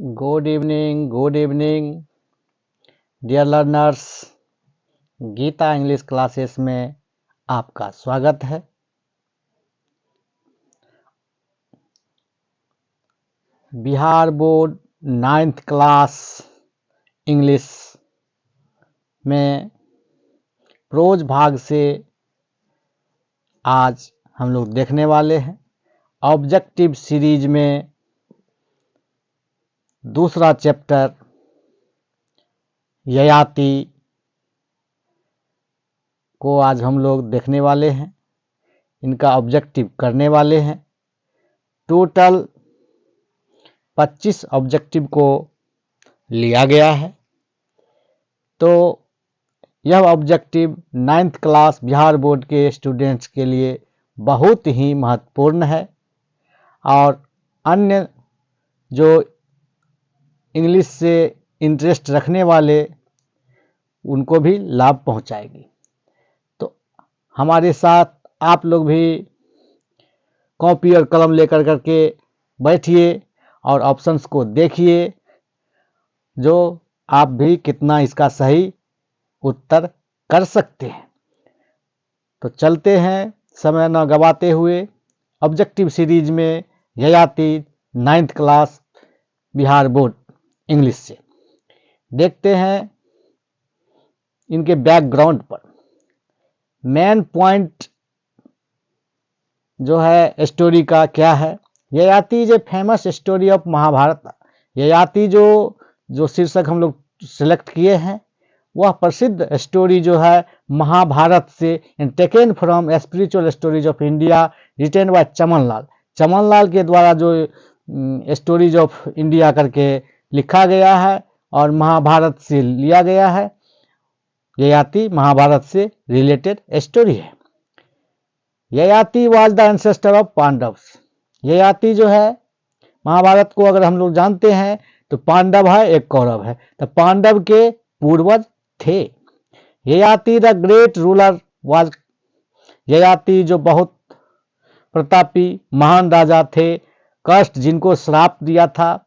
good evening, dear learners. Geeta English classes में आपका स्वागत है। Bihar board 9th class English में प्रोज भाग से आज हम लोग देखने वाले हैं। ऑब्जेक्टिव सीरीज में दूसरा चैप्टर ययाति को आज हम लोग देखने वाले हैं, इनका ऑब्जेक्टिव करने वाले हैं। टोटल 25 ऑब्जेक्टिव को लिया गया है। तो यह objective 9th class Bihar board के स्टूडेंट्स के लिए बहुत ही महत्वपूर्ण है और अन्य जो इंग्लिश से इंटरेस्ट रखने वाले उनको भी लाभ पहुंचाएगी। तो हमारे साथ आप लोग भी कॉपी और कलम लेकर करके बैठिए और ऑप्शंस को देखिए, जो आप भी कितना इसका सही उत्तर कर सकते हैं। तो चलते हैं समय न गवाते हुए ऑब्जेक्टिव सीरीज में Yayati 9th class Bihar board English से देखते हैं इनके बैकग्राउंड पर। मेन पॉइंट जो है स्टोरी का क्या है। Yayati is a famous story of Mahabharata. Yayati जो शीर्षक हम लोग सिलेक्ट किए हैं वह प्रसिद्ध स्टोरी जो है महाभारत से taken from spiritual stories of India written by Chaman Lal. Chaman Lal के द्वारा जो स्टोरीज ऑफ इंडिया करके लिखा गया है और महाभारत से लिया गया है। ययाति महाभारत से रिलेटेड स्टोरी है। Yayati was the ancestor of Pandavas. Yayati जो है महाभारत को अगर हम लोग जानते हैं तो पांडव है, एक कौरव है, तो पांडव के पूर्वज थे। Yayati the great ruler was. Yayati जो बहुत प्रतापी महान राजा थे, कष्ट जिनको श्राप दिया था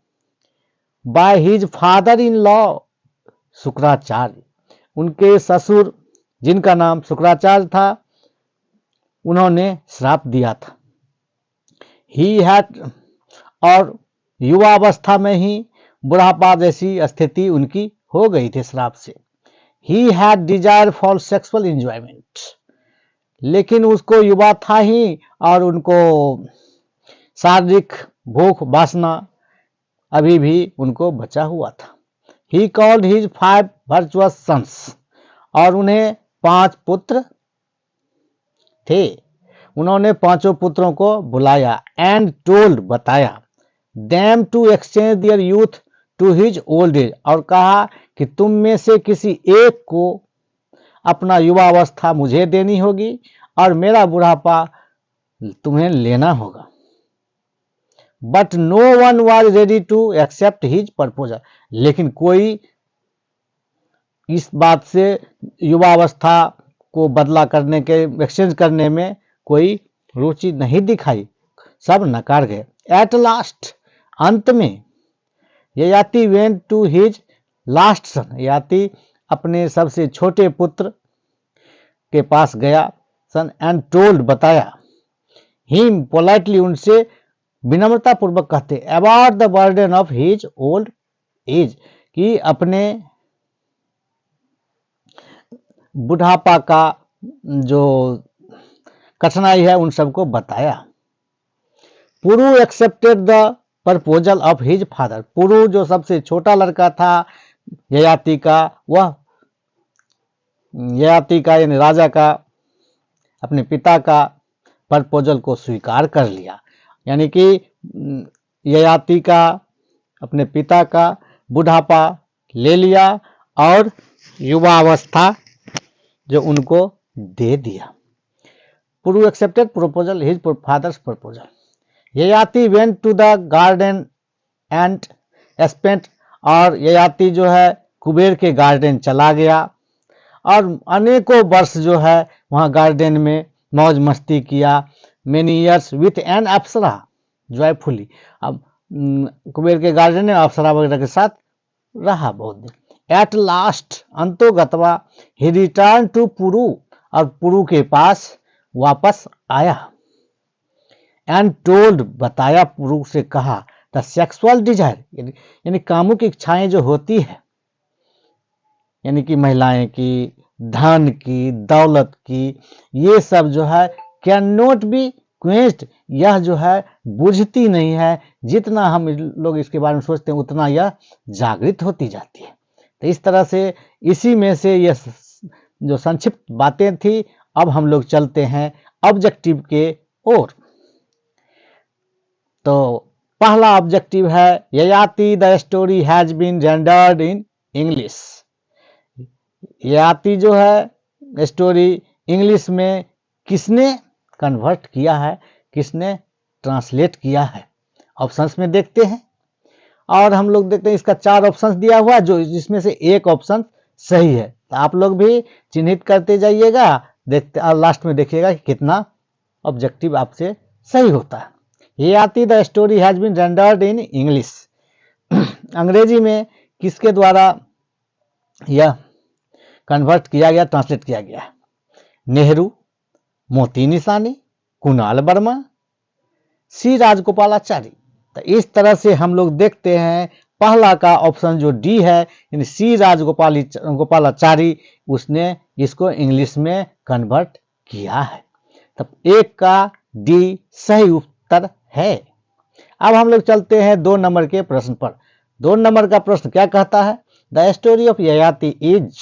by his father in law Shukracharya. उनके ससुर जिनका नाम शुक्राचार्य था उन्होंने श्राप दिया था। ही हैड, और युवावस्था में ही बुढ़ापा जैसी स्थिति उनकी हो गई थी श्राप से। He had desire for sexual enjoyment, लेकिन उसको युवा था ही और उनको शारीरिक भूख वासना अभी भी उनको बचा हुआ था। He called his 5 virtuous sons, और उन्हें 5 पुत्र थे। उन्होंने 5 पुत्रों को बुलाया एंड टोल्ड, बताया, them to exchange their youth to his old age, और कहा कि तुम में से किसी एक को अपना युवावस्था मुझे देनी होगी और मेरा बुढ़ापा तुम्हें लेना होगा। But no one was ready to accept his proposal, लेकिन कोई इस बात से युवावस्था को बदला करने के एक्सचेंज करने में कोई रुचि नहीं दिखाई, सब नकार गए। एट लास्ट, अंत में, Yayati went to his last son. Yayati अपने सबसे छोटे पुत्र के पास गया, सन, एंड टोल्ड, बताया, हिम पोलाइटली, उनसे विनम्रता पूर्वक कहते, about the burden of his old age, कि अपने बुढ़ापा का जो कठिनाई है उन सबको बताया। Puru accepted the proposal of his father. Puru जो सबसे छोटा लड़का था ययाति का, वह ययाति का यानी राजा का अपने पिता का प्रपोजल को स्वीकार कर लिया। यानी कि ययाति का अपने पिता का बुढ़ापा ले लिया और युवावस्था जो उनको दे दिया। Puru accepted proposal his father's proposal. Yayati went to the garden and spent, और ययाति जो है कुबेर के गार्डन चला गया और अनेकों वर्ष जो है वहाँ गार्डन में मौज मस्ती किया। Many years with an Apsara joyfully. अब कुबेर के गार्डन में अप्सरा वगैरह के साथ रहा बहुत दिन। एट लास्ट अंतोगतवा ही रिटर्न टू पुरु, और पुरु के पास वापस आया। एंड टोल्ड बताया, पुरु से कहा, द सेक्सुअल डिजायर यानी कामुक इच्छाएं जो होती है, यानी कि महिलाएं की, धन की, दौलत की, ये सब जो है कैन नॉट बी क्वेंच्ड, यह जो है बुझती नहीं है। जितना हम लोग इसके बारे में सोचते हैं उतना यह जागृत होती जाती है। तो इस तरह से इसी में से यह जो संक्षिप्त बातें थी, अब हम लोग चलते हैं ऑब्जेक्टिव के ओर। तो पहला ऑब्जेक्टिव है Yayati the story has been rendered in English. Yayati जो है स्टोरी इंग्लिश में किसने कन्वर्ट किया है, किसने ट्रांसलेट किया है, ऑप्शंस में देखते हैं। और हम लोग देखते हैं इसका 4 ऑप्शंस दिया हुआ है, जो जिसमें से एक ऑप्शन सही है। तो आप लोग भी चिन्हित करते जाइएगा, देखते और लास्ट में देखिएगा कि कितना ऑब्जेक्टिव आपसे सही होता है। Yayati the story has been rendered in English, अंग्रेजी में किसके द्वारा यह कन्वर्ट किया गया, ट्रांसलेट किया गया? नेहरू, मोती निशानी, कुणाल वर्मा, सी राजगोपालाचारी। तो इस तरह से हम लोग देखते हैं पहला का ऑप्शन जो डी है, यानी सी राजगोपालाचारी, उसने इसको इंग्लिश में कन्वर्ट किया है। तब एक का डी सही उत्तर है। अब हम लोग चलते हैं 2 नंबर के प्रश्न पर। 2 नंबर का प्रश्न क्या कहता है? The story of Yayati is,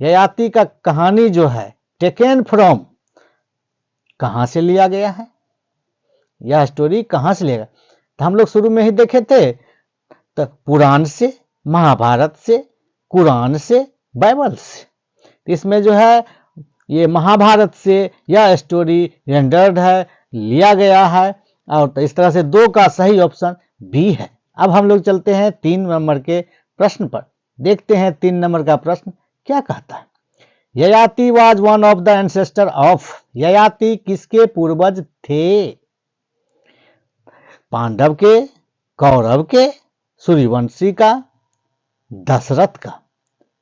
Yayati का कहानी जो है टेकन फ्रॉम, कहां से लिया गया है? यह स्टोरी कहां से लिया गया? तो हम लोग शुरू में ही देखे थे, तो पुराण से, महाभारत से, कुरान से, बाइबल से। इसमें जो है ये महाभारत से यह स्टोरी रेंडर्ड है, लिया गया है। और तो इस तरह से 2 का सही ऑप्शन बी है। अब हम लोग चलते हैं 3 नंबर के प्रश्न पर, देखते हैं 3 नंबर का प्रश्न क्या कहता है। Yayati was one of the ancestor of, Yayati किसके पूर्वज थे? पांडव के, कौरव के, सूर्यवंशी का, दशरथ का।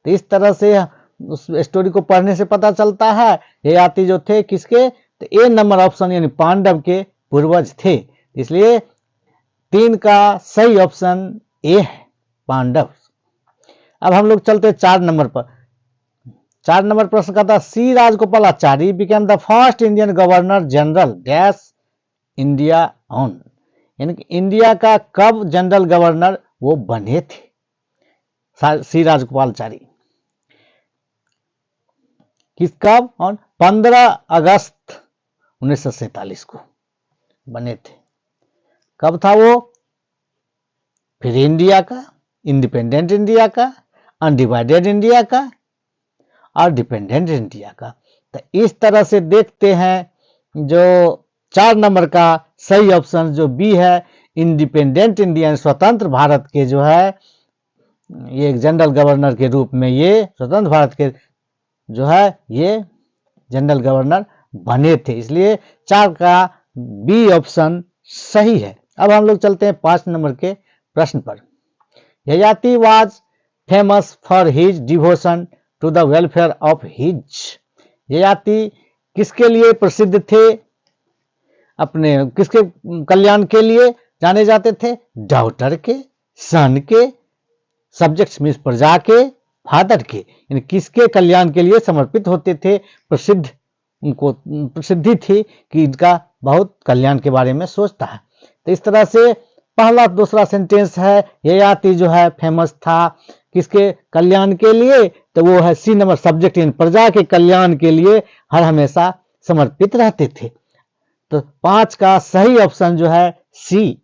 तो इस तरह से उस स्टोरी को पढ़ने से पता चलता है ययाति जो थे किसके, तो ए नंबर ऑप्शन यानी पांडव के पूर्वज थे। इसलिए 3 का सही ऑप्शन ए है, पांडव। अब हम लोग चलते 4 नंबर पर। 4 नंबर प्रश्न का था, C Rajagopalachari became the first Indian governor general dash India on, यानी कि इंडिया का कब जनरल गवर्नर वो बने थे सी राजगोपालाचारी? किस कब? ऑन 15 अगस्त 1947 को बने थे। कब था वो? फिर इंडिया का, इंडिपेंडेंट इंडिया का, अनडिवाइडेड इंडिया का और डिपेंडेंट इंडिया का। तो इस तरह से देखते हैं जो 4 नंबर का सही ऑप्शन जो बी है, इंडिपेंडेंट इंडिया, स्वतंत्र भारत के जो है ये जनरल गवर्नर के रूप में, ये स्वतंत्र भारत के जो है ये जनरल गवर्नर बने थे। इसलिए 4 का बी ऑप्शन सही है। अब हम लोग चलते हैं 5 नंबर के प्रश्न पर। Yayati was famous for his devotion to the welfare of his, Yayati किसके लिए प्रसिद्ध थे? अपने किसके कल्याण के लिए जाने जाते थे? डॉटर के, सन के, सब्जेक्ट्स मीन्स प्रजा के, फादर के, यानी किसके कल्याण के लिए समर्पित होते थे? प्रसिद्ध, उनको प्रसिद्धि थी कि इनका बहुत कल्याण के बारे में सोचता है। तो इस तरह से पहला दूसरा सेंटेंस है ययाति जो है फेमस था किसके कल्याण के लिए, तो वो है सी नंबर, सब्जेक्ट इन प्रजा के कल्याण के लिए हर हमेशा समर्पित रहते थे। तो 5 का सही ऑप्शन जो है सी।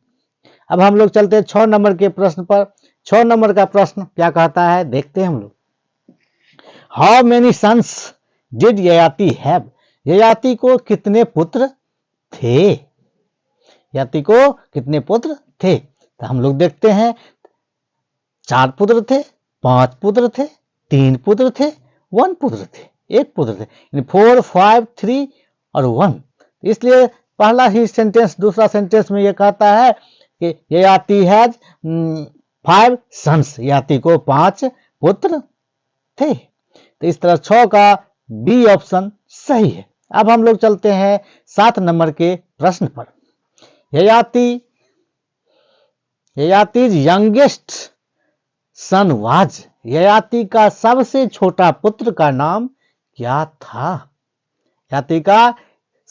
अब हम लोग चलते हैं 6 नंबर के प्रश्न पर। 6 नंबर का प्रश्न क्या कहता है देखते हैं हम लोग। How many sons did Yayati have, Yayati को कितने पुत्र थे? ययाति को कितने पुत्र थे? तो हम लोग देखते हैं 4 पुत्र थे, 5 पुत्र थे, 3 पुत्र थे, 1 पुत्र थे, 1 पुत्र थे, यानी 4, 5, 3 और 1। इसलिए पहला ही सेंटेंस, दूसरा सेंटेंस में यह कहता है कि ययाति हैज 5 सन्स, ययाति को 5 पुत्र थे। तो इस तरह 6 का बी ऑप्शन सही है। अब हम लोग चलते हैं 7 नंबर के प्रश्न पर। ययातिज यंगेस्ट सन वाज, ययाति का सबसे छोटा पुत्र का नाम क्या था? ययाति का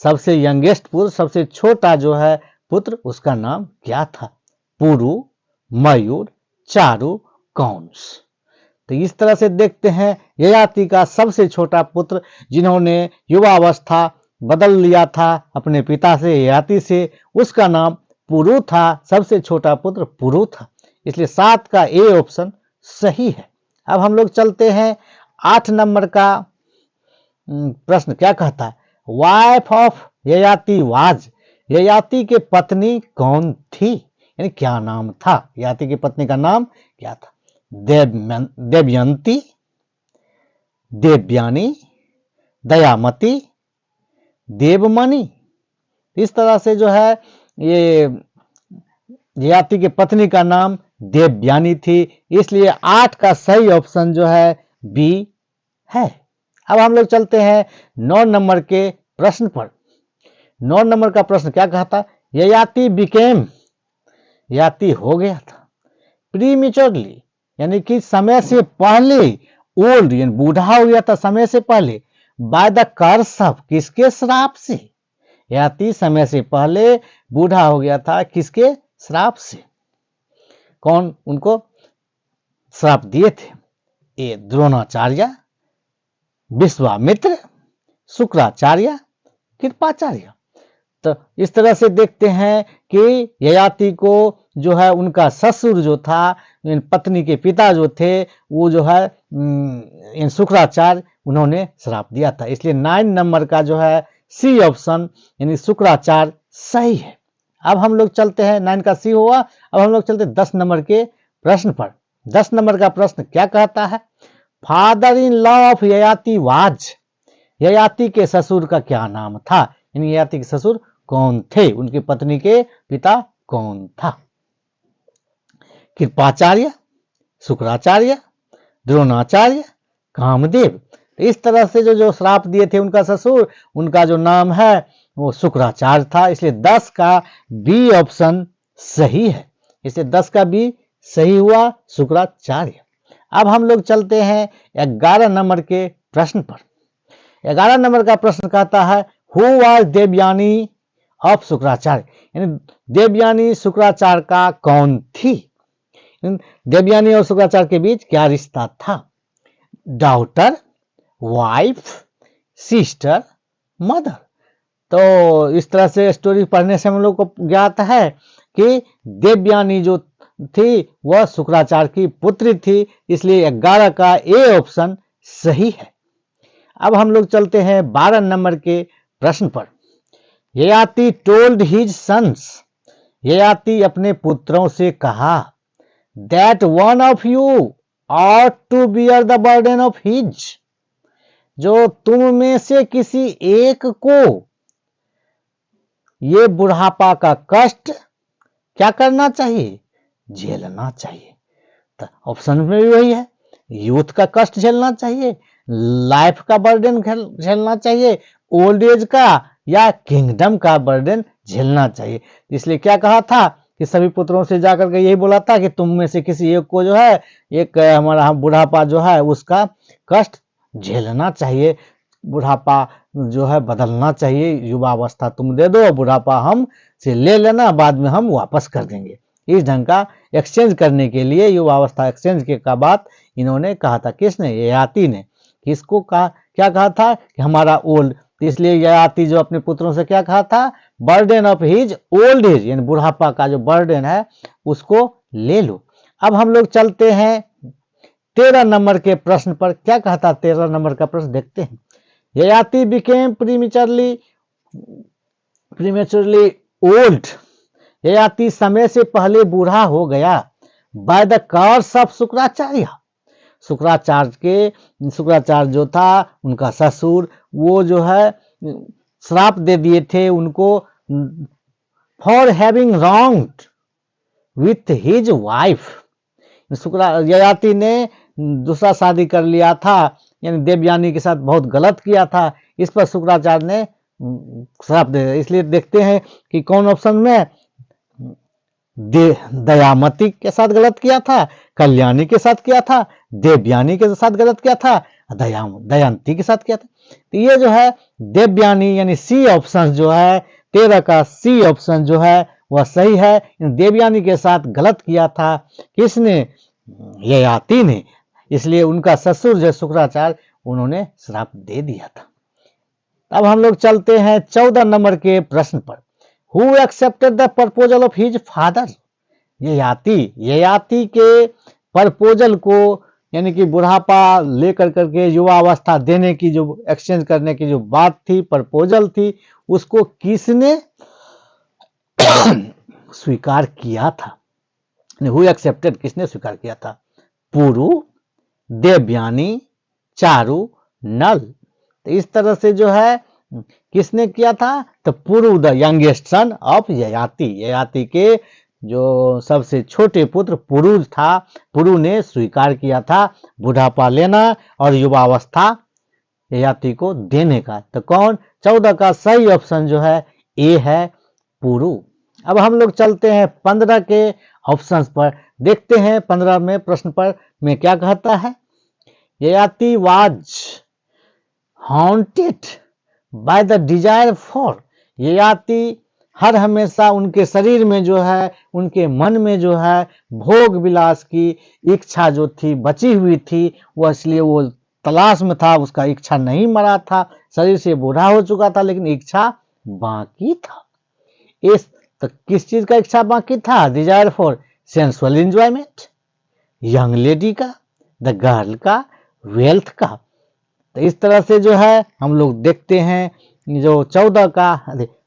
सबसे यंगेस्ट पुत्र, सबसे छोटा जो है पुत्र, उसका नाम क्या था? पुरु, मयूर, चारु, कंस। तो इस तरह से देखते हैं ययाति का सबसे छोटा पुत्र जिन्होंने युवावस्था बदल लिया था अपने पिता से, ययाति से, उसका नाम पुरु था। सबसे छोटा पुत्र पुरु था, इसलिए 7 का ए ऑप्शन सही है। अब हम लोग चलते हैं 8 नंबर का प्रश्न क्या कहता है? Wife of Yayati was, Yayati के पत्नी कौन थी, यानी क्या नाम था? ययाति की पत्नी का नाम क्या था? देवयंती, देवयानी, दयामती, देवमणि। इस तरह से जो है ये ययाति की पत्नी का नाम देवयानी थी, इसलिए 8 का सही ऑप्शन जो है बी है। अब हम लोग चलते हैं 9 नंबर के प्रश्न पर। 9 नंबर का प्रश्न क्या कहता? ययाति बिकेम, ययाति हो गया था, प्रीमेच्योरली यानी कि समय से पहले, ओल्ड यानी बूढ़ा हो गया था समय से पहले, बाय द कर्स ऑफ, किसके श्राप से? ययाति समय से पहले बूढ़ा हो गया था, किसके श्राप से? कौन उनको श्राप दिए थे? ए द्रोणाचार्य, विश्वामित्र, शुक्राचार्य, कृपाचार्य। तो इस तरह से देखते हैं कि ययाति को जो है उनका ससुर जो था, पत्नी के पिता जो थे, वो जो है शुक्राचार्य, उन्होंने श्राप दिया था। इसलिए 9 नंबर का जो है सी ऑप्शन यानी शुक्राचार्य सही है। अब हम लोग चलते हैं, 9 का सी हुआ। अब हम लोग चलते हैं 10 नंबर के प्रश्न पर। 10 नंबर का प्रश्न क्या कहता है? Father in law of Yayati was, Yayati के ससुर का क्या नाम था, यानी ययाति के ससुर कौन थे, उनकी पत्नी के पिता कौन था? कृपाचार्य, शुक्राचार्य, द्रोणाचार्य, कामदेव। इस तरह से जो श्राप दिए थे उनका ससुर, उनका जो नाम है वो शुक्राचार्य था, इसलिए 10 का बी ऑप्शन सही है। इसलिए 10 का बी सही हुआ, शुक्राचार्य। अब हम लोग चलते हैं 11 नंबर के प्रश्न पर। 11 नंबर का प्रश्न कहता है who was Devayani of Shukracharya, यानी देवयानी शुक्राचार्य का कौन थी? देवयानी और शुक्राचार्य के बीच क्या रिश्ता था? Daughter, wife, sister, mother. तो इस तरह से स्टोरी पढ़ने से हम लोग को ज्ञात है कि देवयानी जो थी वह शुक्राचार्य की पुत्री थी, इसलिए 11 का ए ऑप्शन सही है। अब हम लोग चलते हैं 12 नंबर के प्रश्न पर। Yayati told his sons, Yayati अपने पुत्रों से कहा that one of you ought to bear the burden of his, जो तुम में से किसी एक को ये बुढ़ापा का कष्ट क्या करना चाहिए? झेलना चाहिए। तो ऑप्शन में भी वही है, यूथ का कष्ट झेलना चाहिए, लाइफ का बर्डन झेलना चाहिए, ओल्ड एज का या किंगडम का बर्डन झेलना चाहिए। इसलिए क्या कहा था कि सभी पुत्रों से जाकर के यही बोला था कि तुम में से किसी एक को जो है एक हमारा बुढ़ापा जो है उसका कष्ट झेलना चाहिए, बुढ़ापा जो है बदलना चाहिए, युवावस्था तुम दे दो, बुढ़ापा हम से ले लेना, बाद में हम वापस कर देंगे। इस ढंग का एक्सचेंज करने के लिए युवावस्था एक्सचेंज के का बात इन्होंने कहा था। किसने? ययाति ने। किसको कहा? क्या कहा था कि हमारा ओल्ड, इसलिए ययाति जो अपने पुत्रों से क्या कहा था? Burden of his old as, यानी बुढ़ापा का जो बर्डन है उसको ले लो। अब हम लोग चलते हैं 13 नंबर के प्रश्न पर। क्या कहता? 13 नंबर का प्रश्न देखते हैं। Yayati became prematurely old, Yayati समय से पहले बूढ़ा हो गया by the curse of Shukracharya, Shukracharya जो था उनका ससुर, वो जो है श्राप दे दिए थे उनको for having wronged with his wife. Yayati ने दूसरा शादी कर लिया था, यानी देवयानी के साथ बहुत गलत किया था। इस पर शुक्राचार्य ने श्राप दे दिया। इसलिए देखते हैं कि कौन ऑप्शन में दयामती के साथ गलत किया था, कल्याणी के साथ किया था, देवयानी के साथ गलत किया था, दयांती के साथ किया था। तो ये जो है देवयानी यानी सी ऑप्शन जो है 13 का सी ऑप्शन जो है वह सही है। देवयानी के साथ गलत किया था किसने? ययाति ने। इसलिए उनका ससुर जो शुक्राचार्य उन्होंने श्राप दे दिया था। अब हम लोग चलते हैं 14 नंबर के प्रश्न पर। Who accepted the proposal of his father? Yayati के प्रपोजल को, यानी कि बुढ़ापा लेकर करके युवा अवस्था देने की जो एक्सचेंज करने की जो बात थी, प्रपोजल थी, उसको किसने स्वीकार किया था? हु एक्सेप्टेड किसने स्वीकार किया था? पुरु, देवयानी, चारु, नल। तो इस तरह से जो है किसने किया था? तो Puru the youngest son of Yayati. Yayati के जो सबसे छोटे पुत्र पुरु था, पुरु ने स्वीकार किया था बुढ़ापा लेना और युवावस्था ययाति को देने का। तो कौन? 14 का सही ऑप्शन जो है ए है, पुरु। अब हम लोग चलते हैं 15 के ऑप्शंस पर। देखते हैं 15 में प्रश्न पर में क्या कहता है। Yayati was haunted by the desire for. Yayati हर हमेशा उनके शरीर में जो है, उनके मन में जो है भोग विलास की इच्छा जो थी बची हुई थी, वो इसलिए वो तलाश में था। उसका इच्छा नहीं मरा था, शरीर से बूढ़ा हो चुका था, लेकिन इच्छा बाकी था। इस तो किस चीज का इच्छा बाकी था? Desire for sensual enjoyment, young lady का, द गर्ल का, वेल्थ का। तो इस तरह से जो है हम लोग देखते हैं जो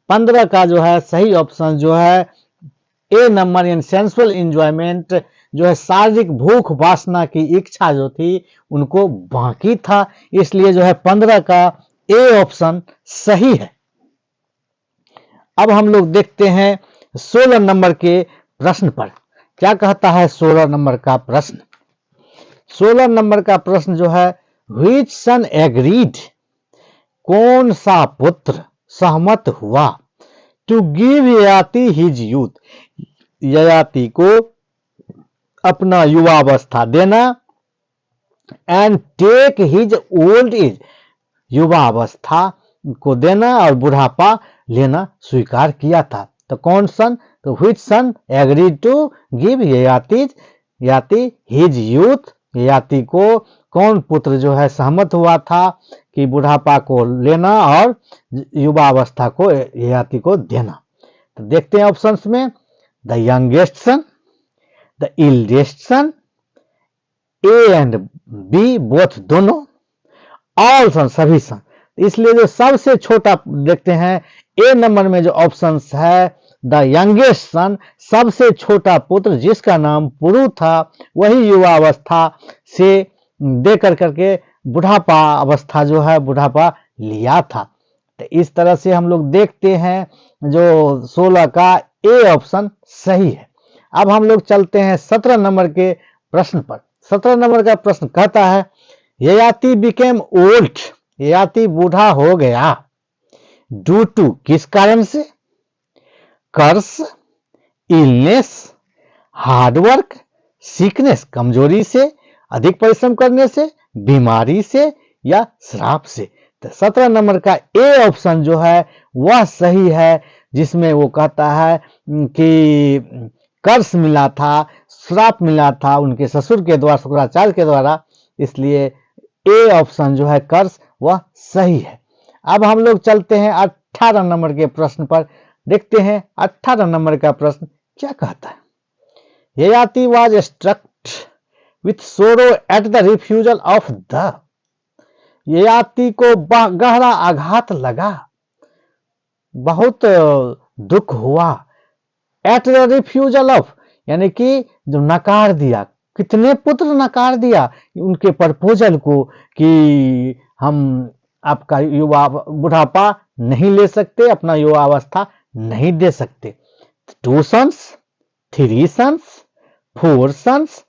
15 का जो है सही ऑप्शन जो है ए नंबर, यानी सेंसुअल एंजॉयमेंट जो है शारीरिक भूख वासना की इच्छा जो थी उनको बाकी था। इसलिए जो है 15 का ए ऑप्शन सही है। अब हम लोग देखते हैं 16 नंबर के प्रश्न पर क्या कहता है। 16 नंबर का प्रश्न, 16 नंबर का प्रश्न जो है व्हिच सन एग्रीड, कौन सा पुत्र सहमत हुआ to give Yayati his youth, Yayati को अपना युवावस्था देना, and take his old age, युवावस्था को देना और बुढ़ापा लेना स्वीकार किया था। तो कौन सन? तो which son agreed to give Yayati his youth, Yayati को कौन पुत्र जो है सहमत हुआ था कि बुढ़ापा को लेना और युवावस्था को ययाति को देना। तो देखते हैं ऑप्शंस में, the youngest son, the eldest son, A and B both दोनों, ऑल सन सभी सन। इसलिए जो सबसे छोटा देखते हैं ए नंबर में जो ऑप्शंस है द यंगेस्ट सन, सबसे छोटा पुत्र जिसका नाम पुरु था, वही युवावस्था से देकर करके बुढ़ापा अवस्था जो है बुढ़ापा लिया था। तो इस तरह से हम लोग देखते हैं जो 16 का ए ऑप्शन सही है। अब हम लोग चलते हैं 17 नंबर के प्रश्न पर। 17 नंबर का प्रश्न कहता है ययाति बिकेम ओल्ड, ययाति बूढ़ा हो गया, ड्यू टू किस कारण से? कर्स, इलनेस, हार्डवर्क, सिकनेस कमजोरी से, अधिक परिश्रम करने से, बीमारी से या श्राप से। तो 17 नंबर का ए ऑप्शन जो है वह सही है, जिसमें वो कहता है कि कर्स मिला था, श्राप मिला था उनके ससुर के द्वारा, शुक्राचार्य के द्वारा। इसलिए ए ऑप्शन जो है कर्स वह सही है। अब हम लोग चलते हैं 18 नंबर के प्रश्न पर। देखते हैं 18 नंबर का प्रश्न क्या कहता है। ययाति वाज स्ट्रक विथ सोरो at the refusal of the, Yayati को गहरा आघात लगा, बहुत दुख हुआ, एट द रिफ्यूजल ऑफ यानी कि जो नकार दिया, कितने पुत्र नकार दिया उनके प्रपोजल को कि हम आपका युवा बुढ़ापा नहीं ले सकते, अपना युवा अवस्था नहीं दे सकते। 2 sons, 3 sons, 4 sons,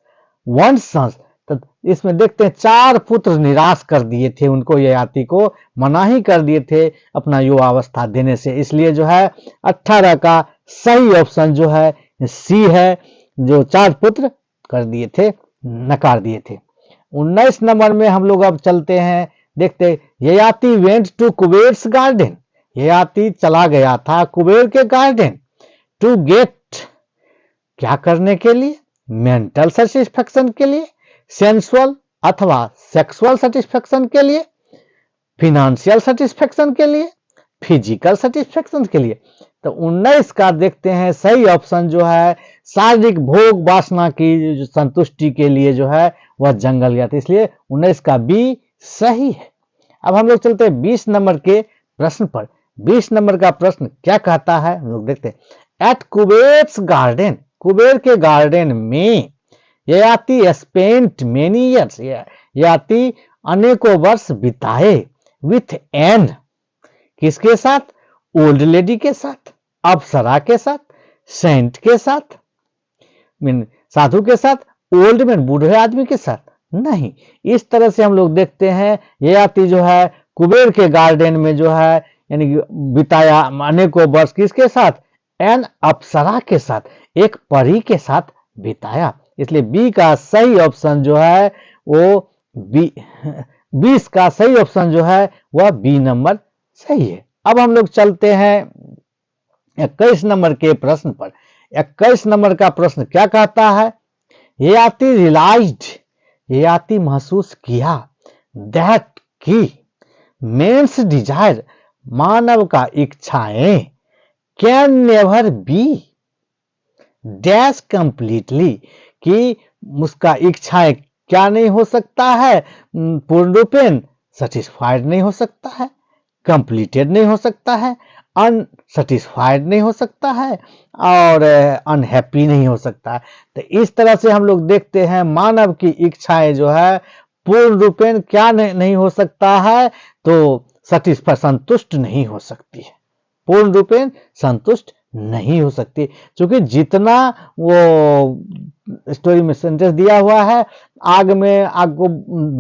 1 sons। तो इसमें देखते हैं 4 पुत्र निराश कर दिए थे उनको, ययाति को मनाही कर दिए थे अपना युवावस्था देने से। इसलिए जो है 18 का सही ऑप्शन जो है सी है, जो 4 पुत्र कर दिए थे, नकार दिए थे। 19 नंबर में हम लोग अब चलते हैं, देखते Yayati went to Kuber's garden. Yayati चला गया था कुबेर के गार्डन टू गेट, क्या करने के लिए? मेंटल सेटिस्फेक्शन के लिए, सेंसुअल अथवा सेक्सुअल सेटिस्फेक्शन के लिए, फिनेंशियल सेटिस्फेक्शन के लिए, फिजिकल सेटिस्फेक्शन के लिए। तो 19 का देखते हैं सही ऑप्शन जो है शारीरिक भोग वासना की जो संतुष्टि के लिए जो है वह जंगल गया था, इसलिए 19 का बी सही है। अब हम लोग चलते हैं 20 नंबर के प्रश्न पर। 20 नंबर का प्रश्न क्या कहता है, हम लोग देखते हैं। एट कुबेर्स गार्डन, कुबेर के गार्डन में Yayati spent many years, Yayati अनेकों वर्ष बिताए विथ एन, किसके साथ? ओल्ड लेडी के साथ, अप्सरा के साथ, सेंट के साथ, मीन साधु के साथ, ओल्ड मैन बूढ़े आदमी के साथ नहीं। इस तरह से हम लोग देखते हैं ययाति जो है कुबेर के गार्डन में जो है यानी कि बिताया अनेकों वर्ष, किसके साथ? एन अप्सरा के साथ, एक परी के साथ बिताया। इसलिए बी का सही ऑप्शन जो है वो बी, 20 का सही ऑप्शन जो है वह बी नंबर सही है। अब हम लोग चलते हैं 21 नंबर के प्रश्न पर। 21 नंबर का प्रश्न क्या कहता है? ययाति रियलाइज्ड, ययाति महसूस किया, दैट की मेंस डिजायर, मानव का इच्छाएं, can never be dash completely, कि उसका इच्छाएं क्या नहीं हो सकता है? पूर्ण रूपेण सेटिस्फाइड नहीं हो सकता है, कंप्लीटेड नहीं हो सकता है, अनसेटिस्फाइड नहीं हो सकता है, और अनहैप्पी नहीं हो सकता है। तो इस तरह से हम लोग देखते हैं मानव की इच्छाएं जो है पूर्ण रूपेण क्या नहीं हो सकता है? तो संतुष्ट नहीं हो सकती है, पूर्ण रूपेण संतुष्ट नहीं हो सकती, क्योंकि जितना वो स्टोरी में सेंटेंस दिया हुआ है, आग में आग को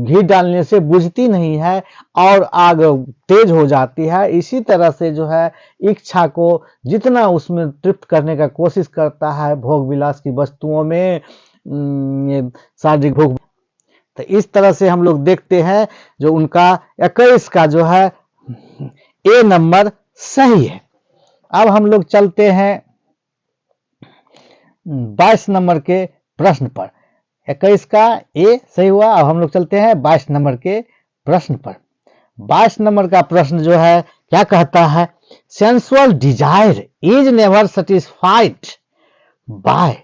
घी डालने से बुझती नहीं है और आग तेज हो जाती है। इसी तरह से जो है इच्छा को जितना उसमें तृप्त करने का कोशिश करता है भोग विलास की वस्तुओं में, शारीरिक भोग, तो इस तरह से हम लोग देखते हैं जो उनका 21 का जो है ए नंबर सही है। अब हम लोग चलते हैं 22 नंबर के प्रश्न पर। 21 का ए सही हुआ। अब हम लोग चलते हैं 22 नंबर के प्रश्न पर। 22 नंबर का प्रश्न जो है क्या कहता है? Sensual desire is never satisfied by,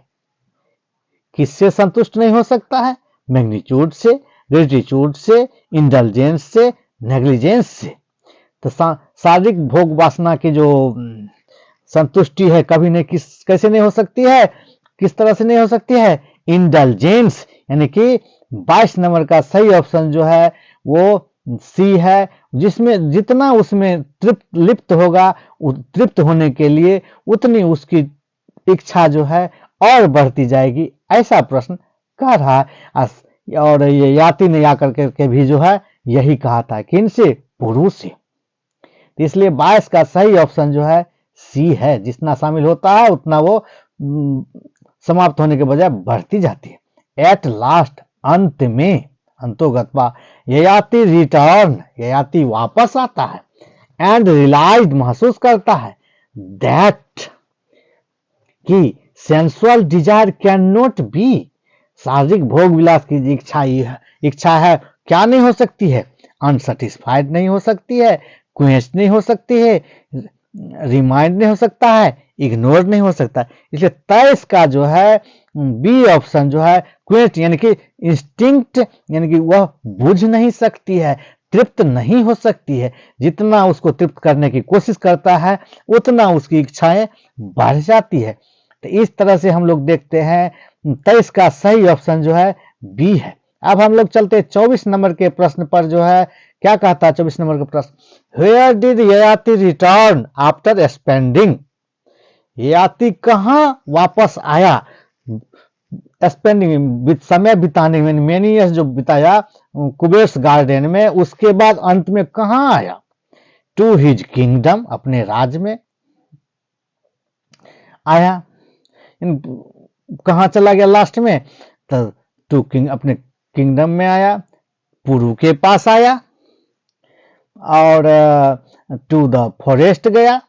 किससे संतुष्ट नहीं हो सकता है? मैग्नीट्यूड से, ग्रेटिट्यूड से, इंडल्जेंस से, नेग्लिजेंस से। तो शारीरिक भोग वासना की जो संतुष्टि है कभी नहीं कैसे नहीं हो सकती है? किस तरह से नहीं हो सकती है? इंडल्जेंस, यानी कि 22 नंबर का सही ऑप्शन जो है वो सी है, जिसमें जितना उसमें लिप्त होगा, तृप्त होने के लिए उतनी उसकी इच्छा जो है और बढ़ती जाएगी, ऐसा प्रश्न कह रहा है। और ये याति ने आकर के भी जो है यही कहा था कि इनसे पुरुष से, इसलिए 22 का सही ऑप्शन जो है सी है। जितना शामिल होता है उतना वो समाप्त होने के बजाय बढ़ती जाती है। एट लास्ट, अंत में, अंतोगत्वा, ययाति रिटर्न, ययाति वापस आता है, एंड रियलाइज्ड महसूस करता है, दैट कि sensual desire can not be, शारीरिक भोग विलास की इच्छा है क्या नहीं हो सकती है? अनसेटिस्फाइड नहीं हो सकती है, क्वेंच नहीं हो सकती है, रिमाइंड नहीं हो सकता है, इग्नोर नहीं हो सकता। इसलिए 23 का जो है बी ऑप्शन जो है क्वेंच, यानी कि इंस्टिंक्ट, यानी कि वह बुझ नहीं सकती है, तृप्त नहीं हो सकती है। जितना उसको तृप्त करने की कोशिश करता है उतना उसकी इच्छाएं बढ़ जाती है। तो इस तरह से हम लोग देखते हैं 23 का सही ऑप्शन जो है बी है। अब हम लोग चलते हैं 24 नंबर के प्रश्न पर। जो है क्या कहता है 24 नंबर का प्रश्न? Where did Yayati return after spending, Yayati कहाँ वापस आया, स्पेंडिंग समय बिताने में, मेनी ईयर्स जो बिताया कुबेर्स गार्डन में, उसके बाद अंत में कहाँ आया, टू हिज किंगडम, अपने राज्य में आया। कहाँ चला गया लास्ट में, तो टू किंग, अपने किंगडम में आया, पुरु के पास आया, और टू द फॉरेस्ट गया,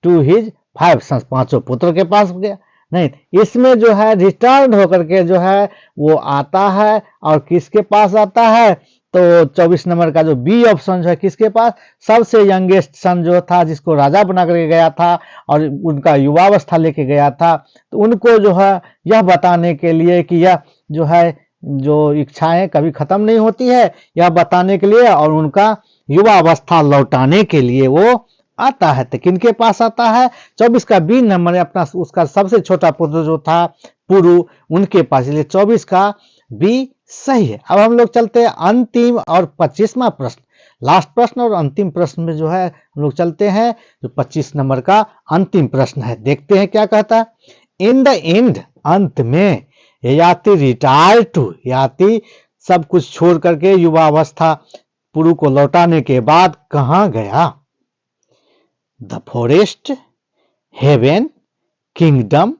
टू हिज 5 सन्स, 5 पुत्र के पास गया। नहीं, इसमें जो है रिटर्न होकर के जो है वो आता है, और किसके पास आता है, तो 24 नंबर का जो बी ऑप्शन जो है किसके पास, सबसे यंगेस्ट सन जो था, जिसको राजा बना करके गया था और उनका युवावस्था लेके गया था, तो उनको जो है यह बताने के लिए कि यह जो है जो इच्छाएं कभी खत्म नहीं होती है, यह बताने के लिए और उनका युवावस्था लौटाने के लिए वो आता है। तो किनके पास आता है, 24 का बी नंबर, अपना उसका सबसे छोटा पुत्र जो था पुरु, उनके पास, इसलिए 24 का बी सही है। अब हम लोग चलते हैं अंतिम और 25वां प्रश्न, लास्ट प्रश्न और अंतिम प्रश्न में जो है हम लोग चलते हैं, जो 25 नंबर का अंतिम प्रश्न है। देखते हैं क्या कहता है। इन द एंड, अंत में, ययाति रिटायर टू, ययाति सब कुछ छोड़ करके युवावस्था पुरु को लौटाने के बाद कहाँ गया, the forest, heaven, kingdom,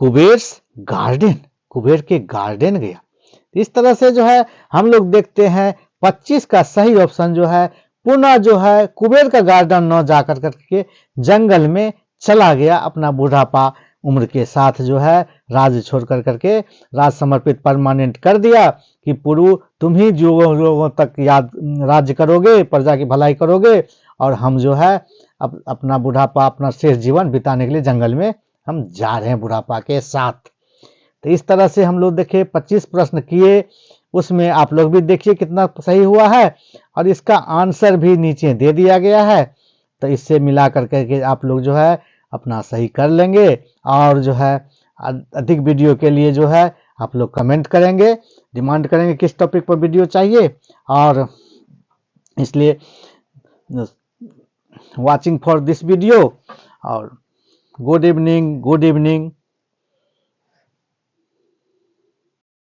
Kuber's garden, Kuber के गार्डन गया। इस तरह से जो है हम लोग देखते हैं 25 का सही ऑप्शन जो है पुनः जो है कुबेर का गार्डन न जाकर करके जंगल में चला गया, अपना बुढ़ापा उम्र के साथ जो है राज्य छोड़ कर करके राज समर्पित परमानेंट कर दिया कि पुरु तुम ही जो लोगों तक याद राज्य करोगे, प्रजा की भलाई करोगे, और हम जो है अपना बुढ़ापा, अपना शेष जीवन बिताने के लिए जंगल में हम जा रहे हैं बुढ़ापा के साथ। तो इस तरह से हम लोग देखिए 25 प्रश्न किए, उसमें आप लोग भी देखिए कितना सही हुआ है, और इसका आंसर भी नीचे दे दिया गया है। तो इससे मिला करके आप लोग जो है अपना सही कर लेंगे, और जो है अधिक वीडियो के लिए जो है आप लोग कमेंट करेंगे, डिमांड करेंगे किस टॉपिक पर वीडियो चाहिए, और इसलिए वाचिंग फॉर दिस वीडियो, और गुड इवनिंग, गुड इवनिंग।